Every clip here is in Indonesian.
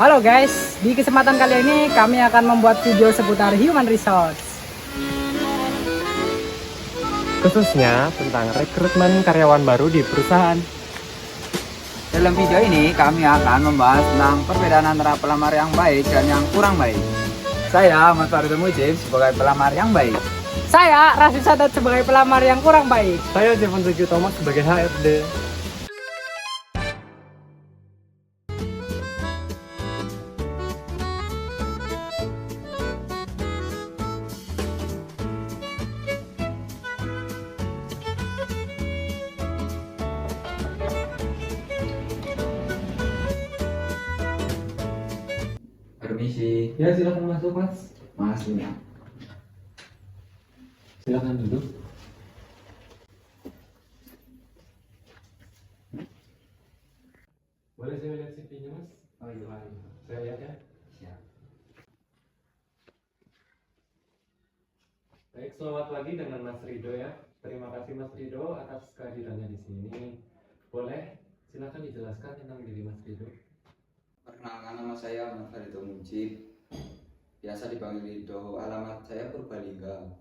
Halo guys, di kesempatan kali ini kami akan membuat video seputar human resource. Khususnya tentang rekrutmen karyawan baru di perusahaan. Dalam video ini kami akan membahas tentang perbedaan antara pelamar yang baik dan yang kurang baik. Saya Mas Faridul Mujib sebagai pelamar yang baik. Saya Rasid Sadat sebagai pelamar yang kurang baik. Saya Jevon Tuju Thomas sebagai HRD. Permisi, Ya, silakan masuk, Mas. Mas ini. Silakan duduk. Boleh saya lihat CV-nya, Mas? Oh iya, Saya lihat ya. siap. Baik, selamat pagi dengan Mas Rido ya. Terima kasih Mas Rido atas kehadirannya di sini. Boleh silakan dijelaskan tentang diri Mas Rido. Perkenalkan, nama saya Mas Faridul Mujib. Biasa dipanggil Rido. Alamat saya Purbalingga.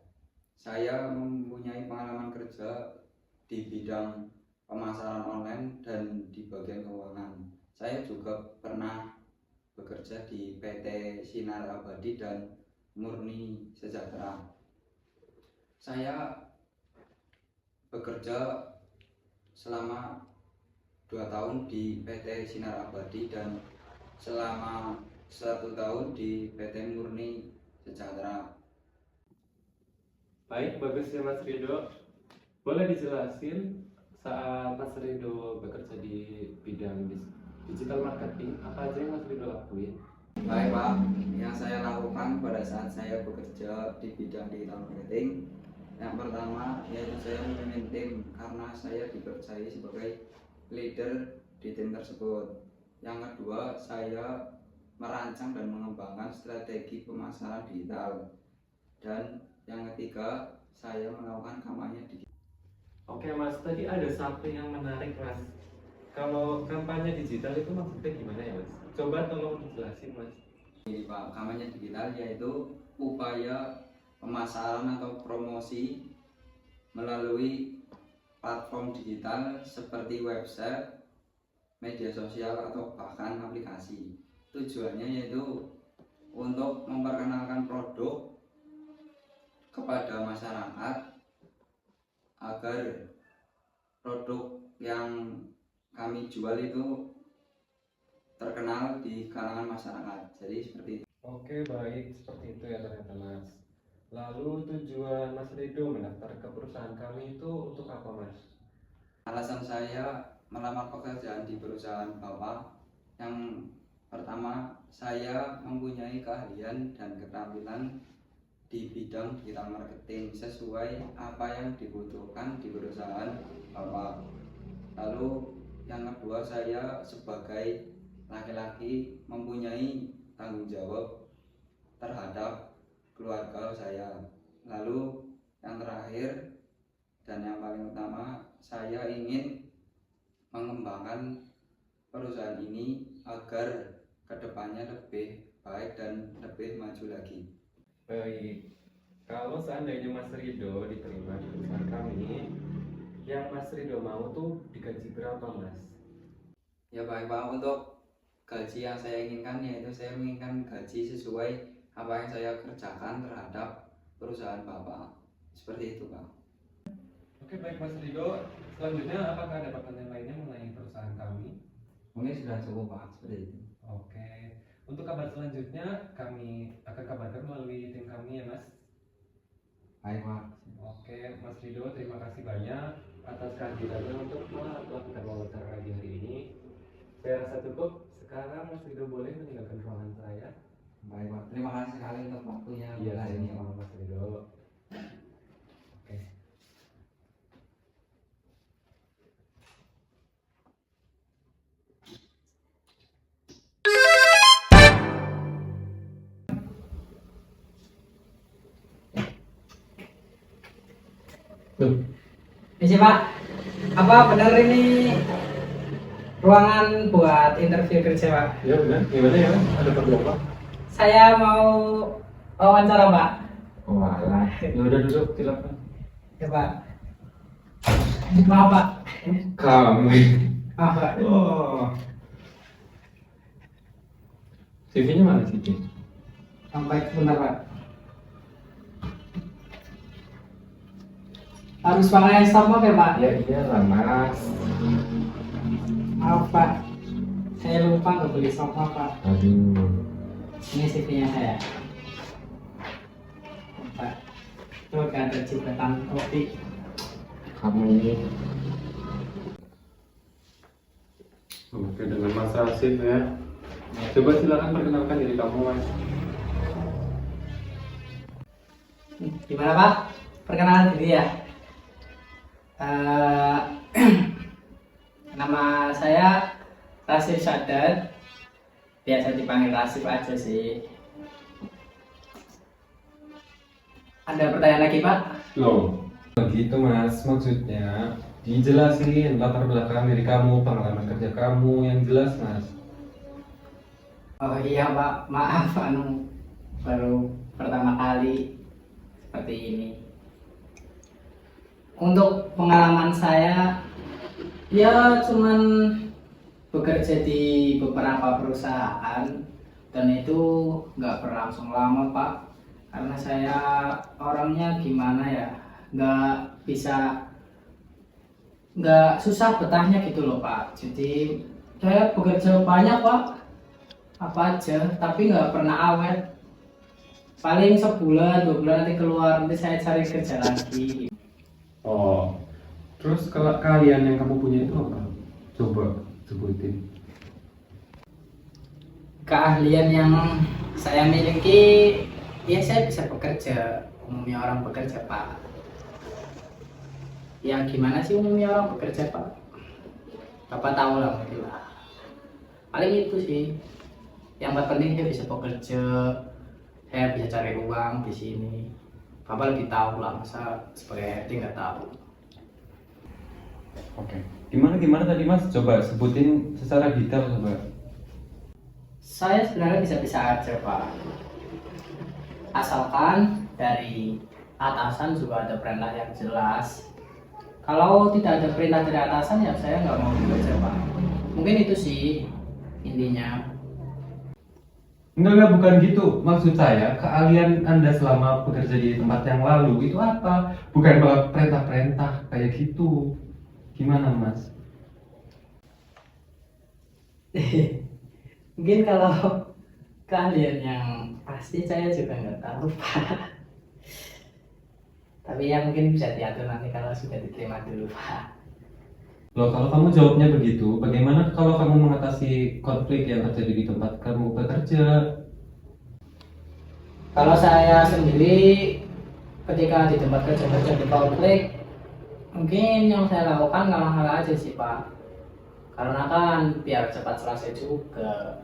Saya mempunyai pengalaman kerja di bidang pemasaran online dan di bagian keuangan. Saya juga pernah bekerja di PT Sinar Abadi dan Murni Sejahtera. Saya bekerja selama 2 tahun di PT Sinar Abadi dan selama 1 tahun di PT Murni Sejahtera. Baik, bagus ya Mas Rido. Boleh dijelasin saat Mas Rido bekerja di bidang digital marketing, apa aja yang Mas Rido lakuin? Baik Pak, yang saya lakukan pada saat saya bekerja di bidang digital marketing, yang pertama yaitu saya memimpin tim karena saya dipercayai sebagai leader di tim tersebut. Yang kedua, saya merancang dan mengembangkan strategi pemasaran digital. Dan yang ketiga, saya melakukan kampanye digital. Oke Mas, tadi ada satu yang menarik Mas. Kalau kampanye digital itu maksudnya gimana ya Mas? Coba tolong dijelasin Mas. Ini Pak, kampanye digital yaitu upaya pemasaran atau promosi melalui platform digital seperti website, media sosial atau bahkan aplikasi. Tujuannya yaitu untuk memperkenalkan produk kepada masyarakat agar produk yang kami jual itu terkenal di kalangan masyarakat. Jadi seperti itu. Oke baik, seperti itu ya ternyata Mas. Lalu tujuan Mas Rido mendaftar ke perusahaan kami itu untuk apa Mas? Alasan saya melamar pekerjaan di perusahaan Bapak, yang pertama, saya mempunyai keahlian dan keterampilan di bidang digital marketing sesuai apa yang dibutuhkan di perusahaan Bapak. Lalu yang kedua, saya sebagai laki-laki mempunyai tanggung jawab terhadap keluarga saya. Lalu yang terakhir dan yang paling utama, saya ingin mengembangkan perusahaan ini agar kedepannya lebih baik dan lebih maju lagi. Baik, kalau seandainya Mas Rido diterima di perusahaan kami, yang Mas Rido mau tuh digaji berapa Mas? Ya baik Pak, untuk gaji yang saya inginkan yaitu saya menginginkan gaji sesuai apa yang saya kerjakan terhadap perusahaan Bapak. Seperti itu Pak. Oke baik Mas Rido, selanjutnya apakah ada pertanyaan lainnya mengenai perusahaan kami? Mungkin sudah cukup Pak, seperti itu. Oke, untuk kabar selanjutnya kami akan kabarkan melalui tim kami ya Mas. Baik Pak. Oke Mas Rido, terima kasih banyak atas kehadirannya untuk melakukan wawancara di hari ini. Saya rasa cukup. Sekarang Mas Rido boleh meninggalkan ruangan saya. Baik Pak, terima kasih sekali untuk waktunya Iya, hari ini Pak. sama Mas Rido. Oke. Ini Pak, apa benar ini ruangan buat interview kerja Pak. Ya benar. Gimana ya? Ada perlu apa? Saya mau wawancara Pak. Oh alah. Ya udah duduk, silakan. Ya Pak. Maaf Pak. Kamu. Maaf Pak. Oh. CV-nya mana CV? Sampai sebentar Pak. Harus pakai stop ya Pak? Ya iyalah mas. Maaf Pak. Saya lupa nggak beli stop Pak. Aduh. Ini CV-nya saya. Pak. Tuh ada cipratan kopi. Kamu ini. Oke, dengan Mas Rasif ya. Coba silakan perkenalkan diri kamu mas. Gimana Pak? Perkenalan diri ya. Nama saya Rasif Sadat. Biasa dipanggil Rasif aja sih. Ada pertanyaan lagi Pak? Loh, begitu mas, maksudnya dijelasin latar belakang diri kamu, pengalaman kerja kamu yang jelas mas. Oh iya Pak, maaf baru pertama kali seperti ini. Untuk pengalaman saya, ya cuman bekerja di beberapa perusahaan dan itu nggak berlangsung lama Pak, karena saya orangnya gimana ya, nggak susah betahnya gitu loh Pak. Jadi saya bekerja banyak Pak, apa aja, tapi nggak pernah awet. Paling sebulan 2 bulan nanti keluar, nanti saya cari kerja lagi. Oh, terus kalau kalian yang kamu punya itu apa? Coba sebutin. Keahlian yang saya miliki, ya saya bisa bekerja, umumnya orang bekerja Pak. Ya gimana sih umumnya orang bekerja Pak? Bapak tahu lah mungkin lah. Paling itu sih. Yang terpenting saya bisa bekerja, saya bisa cari uang di sini. Bapak lebih tahu lah, masa sebagai HRD nggak tahu. Oke. Gimana tadi mas? Coba sebutin secara detail coba. Saya sebenarnya bisa-bisa aja Pak, asalkan dari atasan juga ada perintah yang jelas. Kalau tidak ada perintah dari atasan ya saya nggak mau bekerja Pak. Mungkin itu sih intinya. Enggak, bukan gitu. Maksud saya, keahlian Anda selama bekerja di tempat yang lalu itu apa? Bukan malah perintah-perintah kayak gitu. Gimana mas? Mungkin kalau keahlian yang pasti saya juga nggak tahu Pak. Tapi ya mungkin bisa diatur nanti kalau sudah diterima dulu Pak. Loh, kalau kamu jawabnya begitu, bagaimana kalau kamu mengatasi konflik yang terjadi di tempat kamu bekerja? Kalau saya sendiri ketika di tempat kerja terjadi konflik, mungkin yang saya lakukan ngalah-ngalah aja sih Pak. Karena kan biar cepat selesai juga.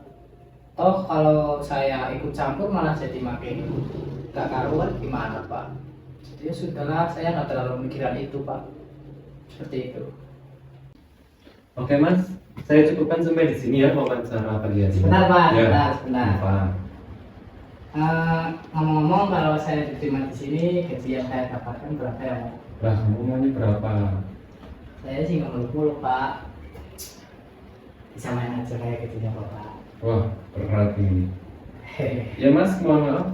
Toh kalau saya ikut campur malah jadi makin gak karuan, gimana Pak? Jadi sudahlah, saya nggak terlalu mikiran itu Pak. Seperti itu. Oke mas, saya cukupkan sampai di sini ya wawancara pagi hari ini. Sebentar Pak, Ya. sebentar. Apa? Ngomong-ngomong, kalau saya diterima di sini, gaji yang saya dapatkan berapa ya Pak? Lah, kamu maunya berapa? Saya sih nggak muluk-muluk Pak. Bisa main aja kayak gajinya Bapak. Wah, berat ini. Ya mas, mohon maaf,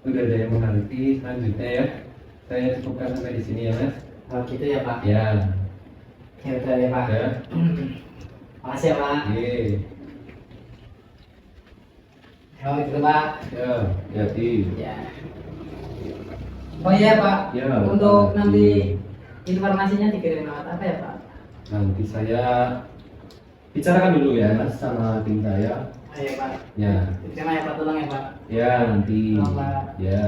udah ada yang menanti. Selanjutnya ya, saya cukupkan sampai di sini ya mas. Oh gitu ya Pak. Ya. Ya udah ya Pak. Ya. Makasih ya Pak. Oke. Oh gitu Pak. Ya, jadi. Ya. Oh iya Pak. Ya. Untuk Pak. nanti informasinya dikirim lewat apa ya Pak? Nanti saya bicarakan dulu ya mas sama tim saya. Oh iya Pak. Ya. Terima ya Pak, tolong ya Pak. Ya nanti. Tolong Pak. Ya.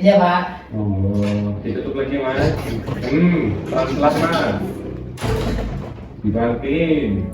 Iya Pak. Oh, ditutup lagi mas. Pelan-pelan mas. Dibanting.